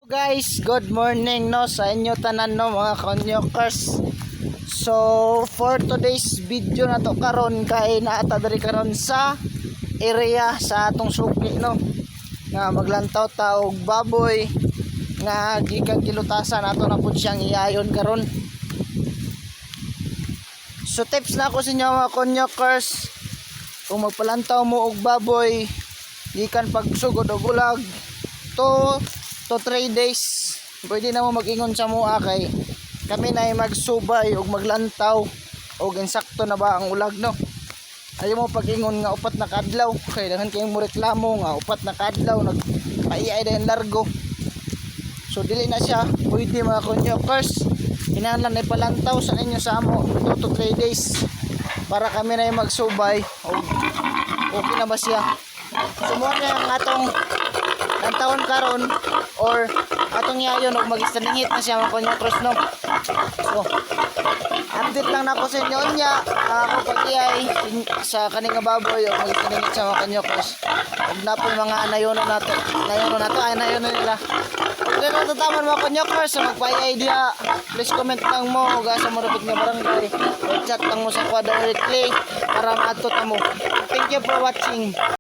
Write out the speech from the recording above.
Guys, good morning no sa inyo tanan no mga konyokers. So for today's video na to karon kay naata diri karon sa area sa atong suki no nga maglantaw ta og baboy nga gikan kilutasan ato na pud siyang iayon karon. So tips na ako sa inyo mga konyokers, kung magpalantaw mo og baboy gikan pagsugod og ulag to 3 days pwede na mo mag-ingon sa mua kay kami na ay magsubay og maglantaw og insakto na ba ang ulag no. Ayaw mo pag-ingon nga upat na kadlaw kay daghan kayong moreklamo nga upat na kadlaw nagpaiay dayon largo. So dili na siya pwede mga konyokers, kinahanglan na ipalantaw sa inyo sa amo 2 to 3 days para kami na ay magsubay og okay na ba siya. Sumuha niya ang atong tawon karon or atong yayon og magistaningit na siya mga konyokers no. So update lang nako sa inyo nya ako pag-iay sa kaning nga baboy og magistaningit sa mga konyokers. Ug napoy mga nayono nato ay nayono nila. Ug kung natataman mga konyokers sa magpay idea, please comment lang mo ug asa mo rapid nga barangay o chat lang mo sa Quad directly para maato ta mo. Thank you for watching.